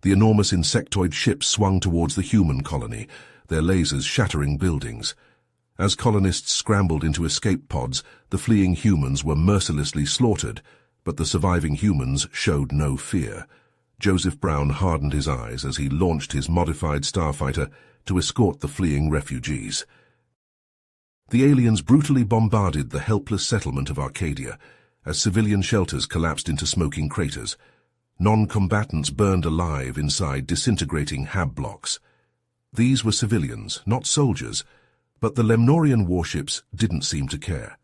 The enormous insectoid ships swung towards the human colony, their lasers shattering buildings. As colonists scrambled into escape pods, the fleeing humans were mercilessly slaughtered, but the surviving humans showed no fear. Joseph Brown hardened his eyes as he launched his modified starfighter to escort the fleeing refugees. The aliens brutally bombarded the helpless settlement of Arcadia, as civilian shelters collapsed into smoking craters. Non-combatants burned alive inside disintegrating HAB blocks. These were civilians, not soldiers, but the Lemnorian warships didn't seem to care.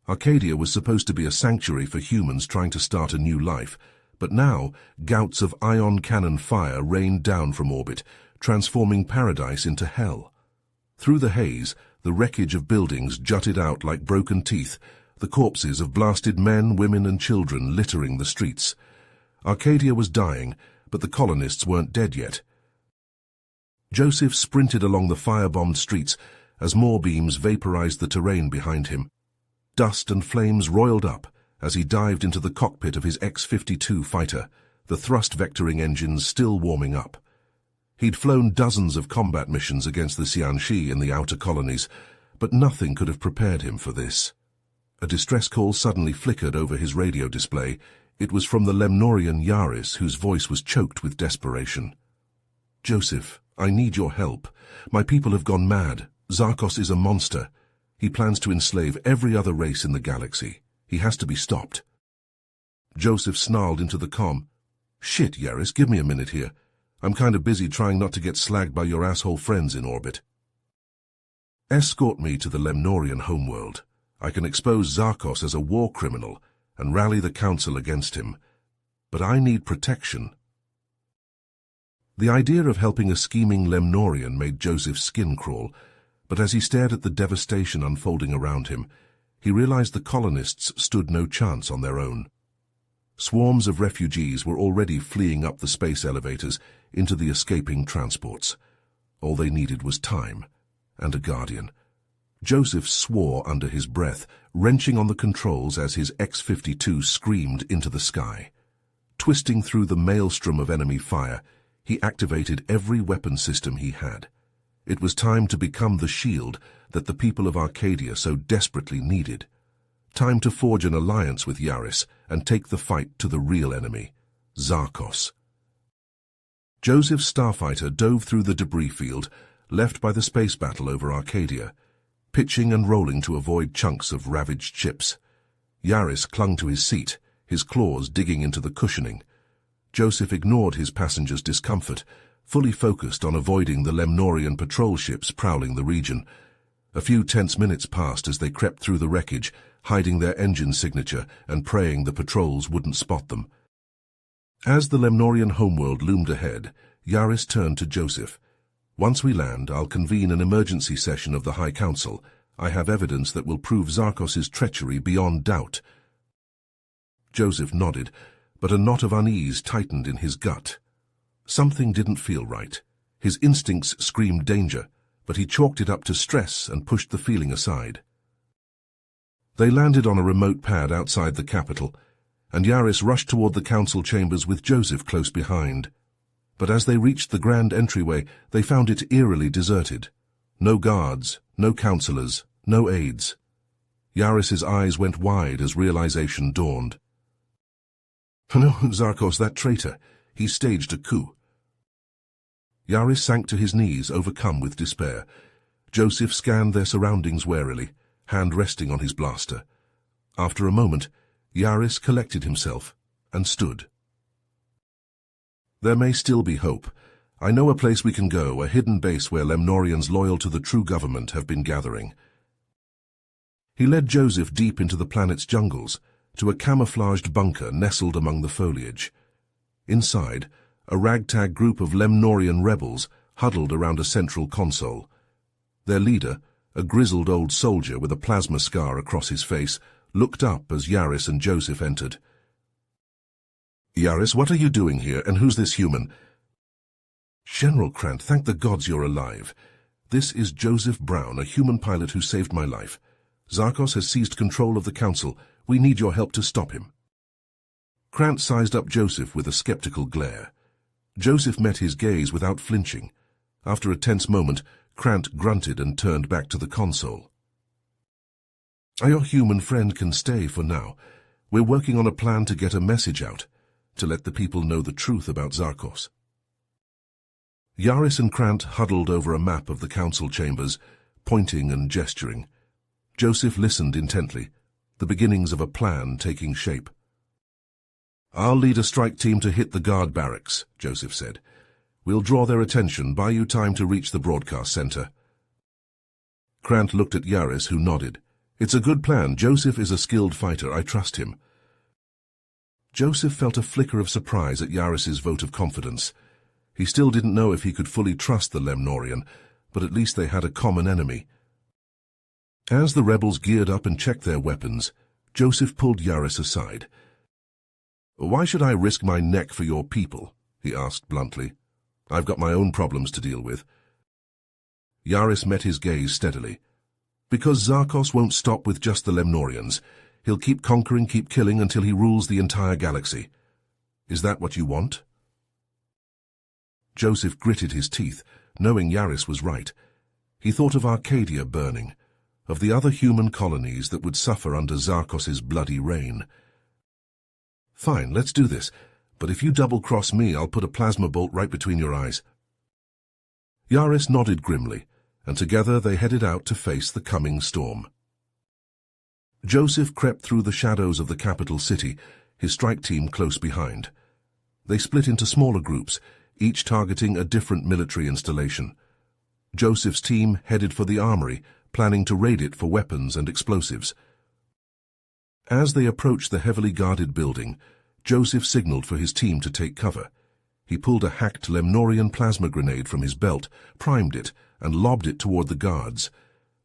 Arcadia was supposed to be a sanctuary for humans trying to start a new life, but now gouts of ion cannon fire rained down from orbit, transforming paradise into hell. Through the haze, the wreckage of buildings jutted out like broken teeth, the corpses of blasted men, women, and children littering the streets. Arcadia was dying, but the colonists weren't dead yet. Joseph sprinted along the firebombed streets as more beams vaporized the terrain behind him. Dust and flames roiled up as he dived into the cockpit of his X-52 fighter, the thrust-vectoring engines still warming up. He'd flown dozens of combat missions against the Xianxi in the outer colonies, but nothing could have prepared him for this. A distress call suddenly flickered over his radio display. It was from the Lemnorian Yaris, whose voice was choked with desperation. "Joseph, I need your help. My people have gone mad. Zarkos is a monster. He plans to enslave every other race in the galaxy. He has to be stopped." Joseph snarled into the comm. "Shit, Yaris, give me a minute here. I'm kind of busy trying not to get slagged by your asshole friends in orbit. Escort me to the Lemnorian homeworld. I can expose Zarkos as a war criminal and rally the Council against him. But I need protection." The idea of helping a scheming Lemnorian made Joseph's skin crawl, but as he stared at the devastation unfolding around him, he realized the colonists stood no chance on their own. Swarms of refugees were already fleeing up the space elevators into the escaping transports. All they needed was time, and a guardian. Joseph swore under his breath, wrenching on the controls as his X-52 screamed into the sky. Twisting through the maelstrom of enemy fire, he activated every weapon system he had. It was time to become the shield that the people of Arcadia so desperately needed. Time to forge an alliance with Yaris and take the fight to the real enemy, Zarkos. Joseph's starfighter dove through the debris field, left by the space battle over Arcadia, pitching and rolling to avoid chunks of ravaged ships. Yaris clung to his seat, his claws digging into the cushioning. Joseph ignored his passengers' discomfort, fully focused on avoiding the Lemnorian patrol ships prowling the region. A few tense minutes passed as they crept through the wreckage, hiding their engine signature and praying the patrols wouldn't spot them. As the Lemnorian homeworld loomed ahead, Yaris turned to Joseph. "Once we land, I'll convene an emergency session of the High Council. I have evidence that will prove Zarkos' treachery beyond doubt." Joseph nodded, but a knot of unease tightened in his gut. Something didn't feel right. His instincts screamed danger, but he chalked it up to stress and pushed the feeling aside. They landed on a remote pad outside the capital, and Yaris rushed toward the council chambers with Joseph close behind. But as they reached the grand entryway, they found it eerily deserted. No guards, no counselors, no aides. Yaris's eyes went wide as realization dawned. "No, Zarkos, that traitor. He staged a coup." Yaris sank to his knees, overcome with despair. Joseph scanned their surroundings warily, hand resting on his blaster. After a moment, Yaris collected himself and stood. "There may still be hope. I know a place we can go, a hidden base where Lemnorians loyal to the true government have been gathering." He led Joseph deep into the planet's jungles, to a camouflaged bunker nestled among the foliage. Inside, a ragtag group of Lemnorian rebels huddled around a central console. Their leader, a grizzled old soldier with a plasma scar across his face, looked up as Yaris and Joseph entered. "Yaris, what are you doing here, and who's this human?" "General Krant, thank the gods you're alive. This is Joseph Brown, a human pilot who saved my life. Zarkos has seized control of the council. We need your help to stop him." Krant sized up Joseph with a skeptical glare. Joseph met his gaze without flinching. After a tense moment, Krant grunted and turned back to the console. "Your human friend can stay for now. We're working on a plan to get a message out, to let the people know the truth about Zarkos." Yaris and Krant huddled over a map of the council chambers, pointing and gesturing. Joseph listened intently, the beginnings of a plan taking shape. "I'll lead a strike team to hit the guard barracks," Joseph said. "We'll draw their attention, buy you time to reach the broadcast center." Krant looked at Yaris, who nodded. "It's a good plan. Joseph is a skilled fighter. I trust him." Joseph felt a flicker of surprise at Yaris's vote of confidence. He still didn't know if he could fully trust the Lemnorian, but at least they had a common enemy. As the rebels geared up and checked their weapons, Joseph pulled Yaris aside. "Why should I risk my neck for your people?" he asked bluntly. "I've got my own problems to deal with." Yaris met his gaze steadily. "Because Zarkos won't stop with just the Lemnorians. He'll keep conquering, keep killing until he rules the entire galaxy. Is that what you want?" Joseph gritted his teeth, knowing Yaris was right. He thought of Arcadia burning, of the other human colonies that would suffer under Zarkos's bloody reign. "Fine, let's do this, but if you double-cross me, I'll put a plasma bolt right between your eyes." Yaris nodded grimly, and together they headed out to face the coming storm. Joseph crept through the shadows of the capital city, his strike team close behind. They split into smaller groups, each targeting a different military installation. Joseph's team headed for the armory, planning to raid it for weapons and explosives. As they approached the heavily guarded building, Joseph signaled for his team to take cover. He pulled a hacked Lemnorian plasma grenade from his belt, primed it, and lobbed it toward the guards.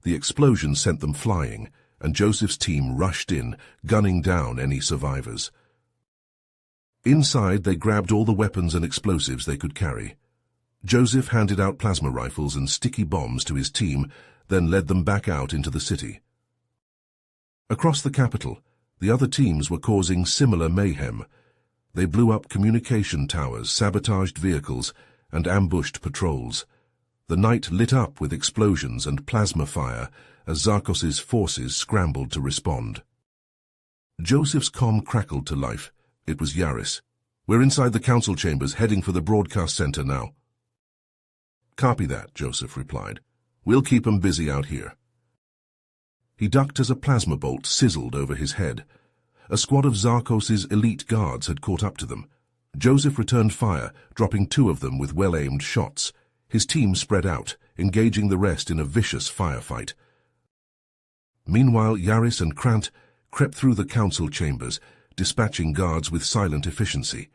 The explosion sent them flying, and Joseph's team rushed in, gunning down any survivors. Inside, they grabbed all the weapons and explosives they could carry. Joseph handed out plasma rifles and sticky bombs to his team, then led them back out into the city. Across the capital, the other teams were causing similar mayhem. They blew up communication towers, sabotaged vehicles, and ambushed patrols. The night lit up with explosions and plasma fire as Zarkos's forces scrambled to respond. Joseph's comm crackled to life. It was Yaris. "We're inside the council chambers, heading for the broadcast center now." "Copy that," Joseph replied. "We'll keep 'em busy out here." He ducked as a plasma bolt sizzled over his head. A squad of Zarkos's elite guards had caught up to them. Joseph returned fire, dropping 2 of them with well-aimed shots. His team spread out, engaging the rest in a vicious firefight. Meanwhile, Yaris and Krant crept through the council chambers, dispatching guards with silent efficiency.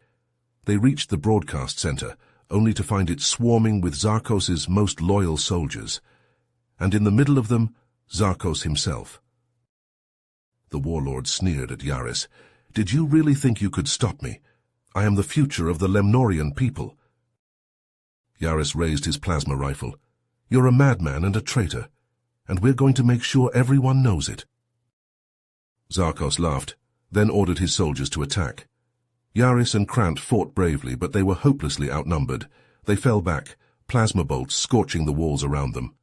They reached the broadcast center, only to find it swarming with Zarkos's most loyal soldiers. And in the middle of them, Zarkos himself. The warlord sneered at Yaris. "Did you really think you could stop me? I am the future of the Lemnorian people." Yaris raised his plasma rifle. "You're a madman and a traitor, and we're going to make sure everyone knows it." Zarkos laughed, then ordered his soldiers to attack. Yaris and Krant fought bravely, but they were hopelessly outnumbered. They fell back, plasma bolts scorching the walls around them.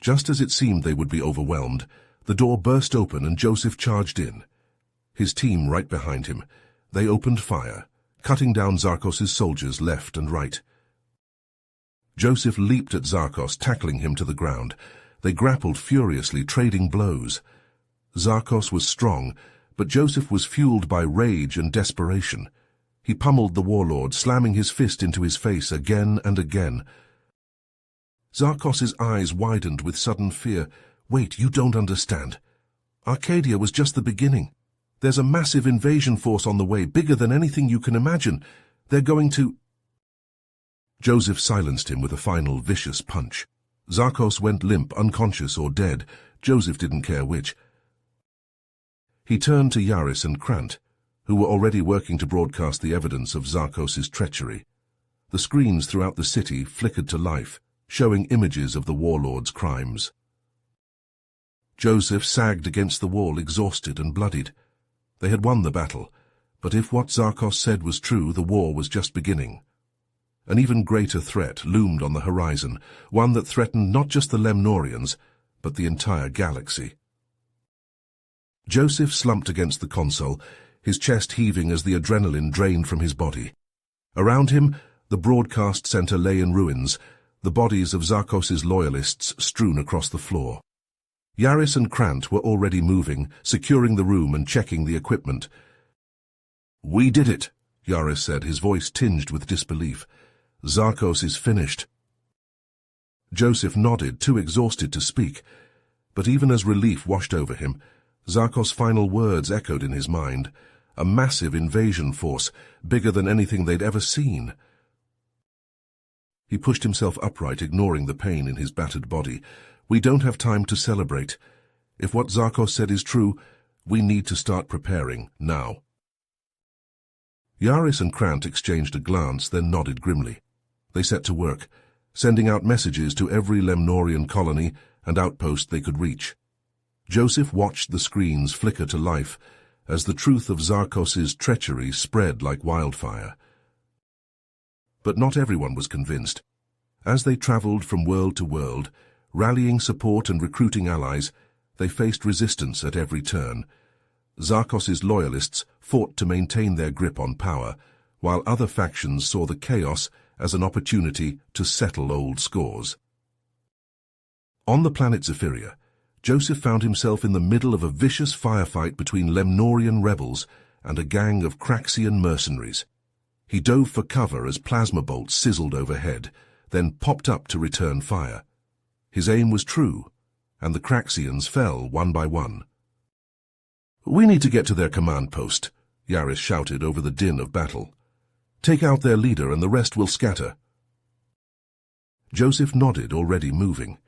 Just as it seemed they would be overwhelmed, the door burst open and Joseph charged in. His team right behind him. They opened fire, cutting down Zarkos's soldiers left and right. Joseph leaped at Zarkos, tackling him to the ground. They grappled furiously, trading blows. Zarkos was strong, but Joseph was fueled by rage and desperation. He pummeled the warlord, slamming his fist into his face again and again. Zarkos's eyes widened with sudden fear. "Wait, you don't understand. Arcadia was just the beginning. There's a massive invasion force on the way, bigger than anything you can imagine. They're going to—" Joseph silenced him with a final vicious punch. Zarkos went limp, unconscious or dead. Joseph didn't care which. He turned to Yaris and Krant, who were already working to broadcast the evidence of Zarkos's treachery. The screens throughout the city flickered to life, showing images of the warlord's crimes. Joseph sagged against the wall, exhausted and bloodied. They had won the battle, but if what Zarkos said was true, the war was just beginning. An even greater threat loomed on the horizon, one that threatened not just the Lemnorians, but the entire galaxy. Joseph slumped against the console, his chest heaving as the adrenaline drained from his body. Around him, the broadcast center lay in ruins, the bodies of Zarkos's loyalists strewn across the floor. Yaris and Krant were already moving, securing the room and checking the equipment. "We did it," Yaris said, his voice tinged with disbelief. "Zarkos is finished." Joseph nodded, too exhausted to speak, but even as relief washed over him, Zarkos' final words echoed in his mind. A massive invasion force, bigger than anything they'd ever seen. He pushed himself upright, ignoring the pain in his battered body. "We don't have time to celebrate. If what Zarkos said is true, we need to start preparing, now." Yaris and Krant exchanged a glance, then nodded grimly. They set to work, sending out messages to every Lemnorian colony and outpost they could reach. Joseph watched the screens flicker to life as the truth of Zarkos's treachery spread like wildfire. But not everyone was convinced. As they traveled from world to world, rallying support and recruiting allies, they faced resistance at every turn. Zarkos's loyalists fought to maintain their grip on power, while other factions saw the chaos as an opportunity to settle old scores. On the planet Zephyria, Joseph found himself in the middle of a vicious firefight between Lemnorian rebels and a gang of Craxian mercenaries. He dove for cover as plasma bolts sizzled overhead, then popped up to return fire. His aim was true, and the Craxians fell one by one. "We need to get to their command post," Yaris shouted over the din of battle. "Take out their leader and the rest will scatter." Joseph nodded, already moving.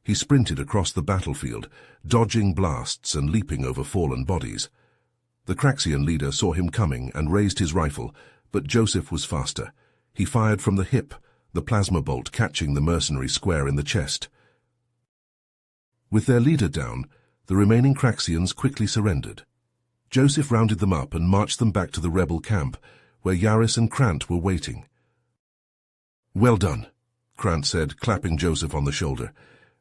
He sprinted across the battlefield, dodging blasts and leaping over fallen bodies. The Craxian leader saw him coming and raised his rifle, but Joseph was faster. He fired from the hip, the plasma bolt catching the mercenary square in the chest. With their leader down, the remaining Craxians quickly surrendered. Joseph rounded them up and marched them back to the rebel camp, where Yaris and Krant were waiting. "Well done," Krant said, clapping Joseph on the shoulder.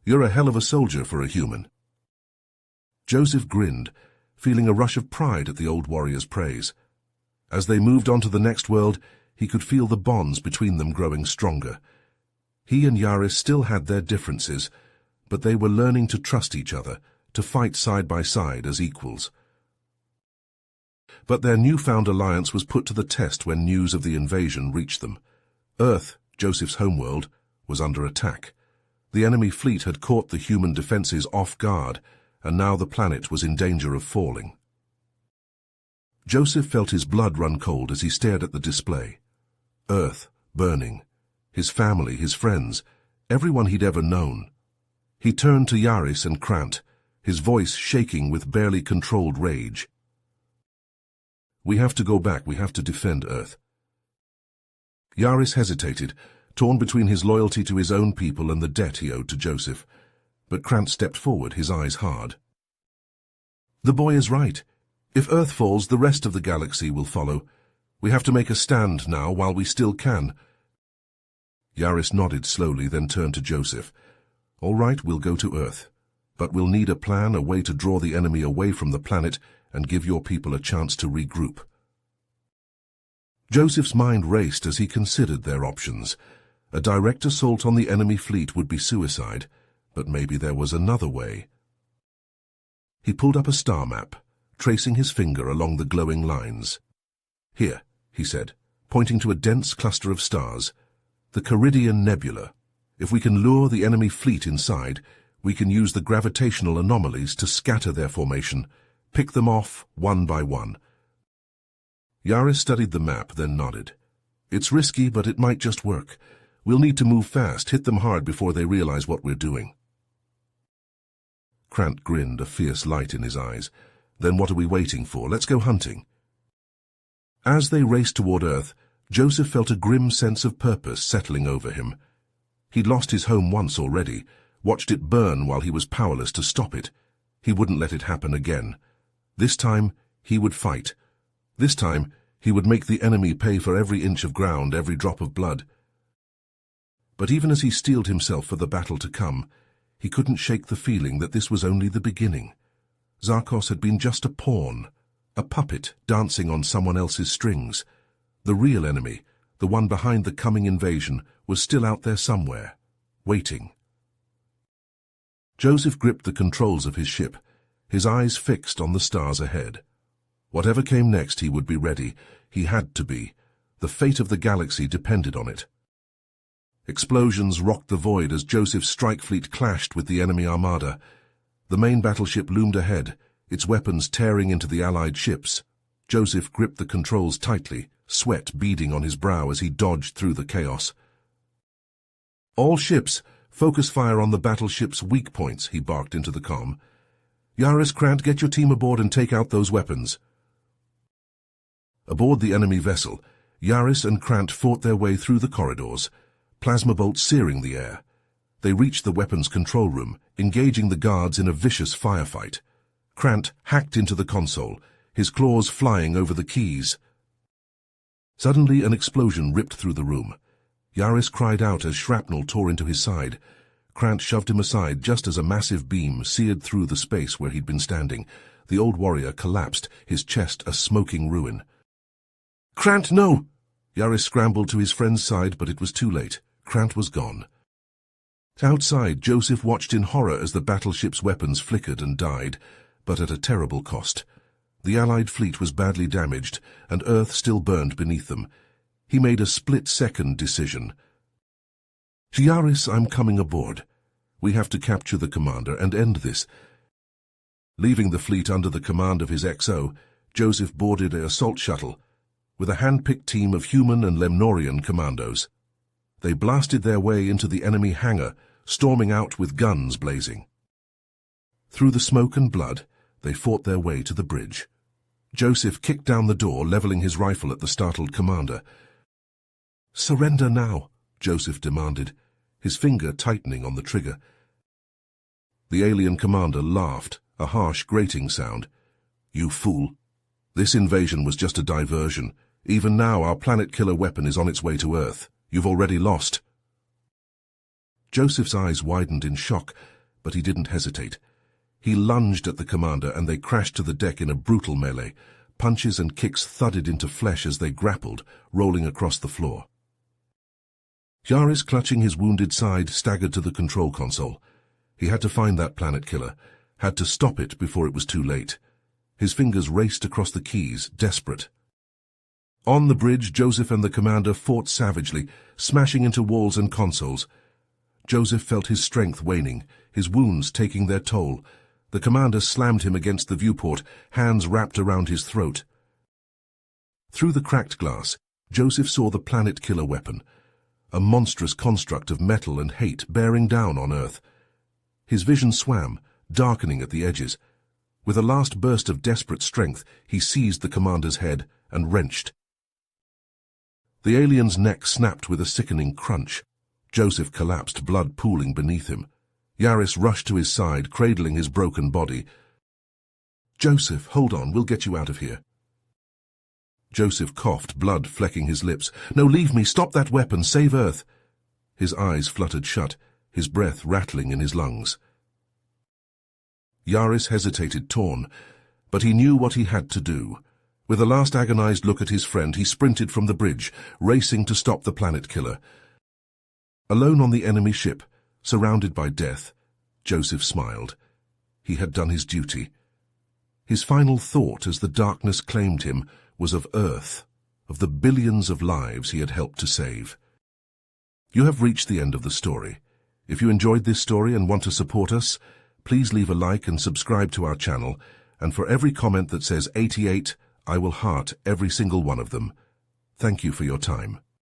"You're a hell of a soldier for a human." Joseph grinned, feeling a rush of pride at the old warrior's praise. As they moved on to the next world, he could feel the bonds between them growing stronger. He and Yaris still had their differences, but they were learning to trust each other, to fight side by side as equals. But their newfound alliance was put to the test when news of the invasion reached them. Earth, Joseph's homeworld, was under attack. The enemy fleet had caught the human defenses off guard, and now the planet was in danger of falling. Joseph felt his blood run cold as he stared at the display. Earth, burning. His family, his friends, everyone he'd ever known. He turned to Yaris and Krant, his voice shaking with barely controlled rage. "We have to go back, we have to defend Earth." Yaris hesitated, torn between his loyalty to his own people and the debt he owed to Joseph. But Krant stepped forward, his eyes hard. "The boy is right. If Earth falls, the rest of the galaxy will follow. We have to make a stand now while we still can." Yaris nodded slowly, then turned to Joseph. "All right, we'll go to Earth. But we'll need a plan, a way to draw the enemy away from the planet and give your people a chance to regroup." Joseph's mind raced as he considered their options. A direct assault on the enemy fleet would be suicide, but maybe there was another way. He pulled up a star map, tracing his finger along the glowing lines. "Here," he said, pointing to a dense cluster of stars, "the Caridian Nebula. If we can lure the enemy fleet inside, we can use the gravitational anomalies to scatter their formation, pick them off one by one." Yaris studied the map, then nodded. "It's risky, but it might just work. We'll need to move fast, hit them hard before they realize what we're doing." Krant grinned, a fierce light in his eyes. "Then what are we waiting for? Let's go hunting." As they raced toward Earth, Joseph felt a grim sense of purpose settling over him. He'd lost his home once already, watched it burn while he was powerless to stop it. He wouldn't let it happen again. This time, he would fight. This time, he would make the enemy pay for every inch of ground, every drop of blood. But even as he steeled himself for the battle to come, he couldn't shake the feeling that this was only the beginning. Zarkos had been just a pawn, a puppet dancing on someone else's strings. The real enemy, the one behind the coming invasion, was still out there somewhere, waiting. Joseph gripped the controls of his ship, his eyes fixed on the stars ahead. Whatever came next, he would be ready. He had to be. The fate of the galaxy depended on it. Explosions rocked the void as Joseph's strike fleet clashed with the enemy armada. The main battleship loomed ahead, its weapons tearing into the Allied ships. Joseph gripped the controls tightly, sweat beading on his brow as he dodged through the chaos. "All ships, focus fire on the battleship's weak points," he barked into the comm. "Yaris, Krant, get your team aboard and take out those weapons." Aboard the enemy vessel, Yaris and Krant fought their way through the corridors, plasma bolts searing the air. They reached the weapons control room, engaging the guards in a vicious firefight. Krant hacked into the console, his claws flying over the keys. Suddenly an explosion ripped through the room. Yaris cried out as shrapnel tore into his side. Krant shoved him aside just as a massive beam seared through the space where he'd been standing. The old warrior collapsed, his chest a smoking ruin. "Krant, no!" Yaris scrambled to his friend's side, but it was too late. Krant was gone. Outside, Joseph watched in horror as the battleship's weapons flickered and died, but at a terrible cost. The Allied fleet was badly damaged, and Earth still burned beneath them. He made a split-second decision. "Yaris, I'm coming aboard. We have to capture the commander and end this." Leaving the fleet under the command of his XO, Joseph boarded an assault shuttle with a hand-picked team of human and Lemnorian commandos. They blasted their way into the enemy hangar, storming out with guns blazing. Through the smoke and blood, they fought their way to the bridge. Joseph kicked down the door, leveling his rifle at the startled commander. "Surrender now," Joseph demanded, his finger tightening on the trigger. The alien commander laughed, a harsh, grating sound. "You fool. This invasion was just a diversion. Even now, our planet-killer weapon is on its way to Earth. You've already lost." Joseph's eyes widened in shock, but he didn't hesitate. He lunged at the commander, and they crashed to the deck in a brutal melee. Punches and kicks thudded into flesh as they grappled, rolling across the floor. Yaris, clutching his wounded side, staggered to the control console. He had to find that planet-killer, had to stop it before it was too late. His fingers raced across the keys, desperate. On the bridge, Joseph and the commander fought savagely, smashing into walls and consoles. Joseph felt his strength waning, his wounds taking their toll. The commander slammed him against the viewport, hands wrapped around his throat. Through the cracked glass, Joseph saw the planet-killer weapon, a monstrous construct of metal and hate bearing down on Earth. His vision swam, darkening at the edges. With a last burst of desperate strength, he seized the commander's head and wrenched. The alien's neck snapped with a sickening crunch. Joseph collapsed, blood pooling beneath him. Yaris rushed to his side, cradling his broken body. "Joseph, hold on, we'll get you out of here." Joseph coughed, blood flecking his lips. "No, leave me, stop that weapon, save Earth." His eyes fluttered shut, his breath rattling in his lungs. Yaris hesitated, torn, but he knew what he had to do. With a last agonized look at his friend, he sprinted from the bridge, racing to stop the planet-killer. Alone on the enemy ship, surrounded by death, Joseph smiled. He had done his duty. His final thought as the darkness claimed him was of Earth, of the billions of lives he had helped to save. You have reached the end of the story. If you enjoyed this story and want to support us, please leave a like and subscribe to our channel, and for every comment that says 88, I will heart every single one of them. Thank you for your time.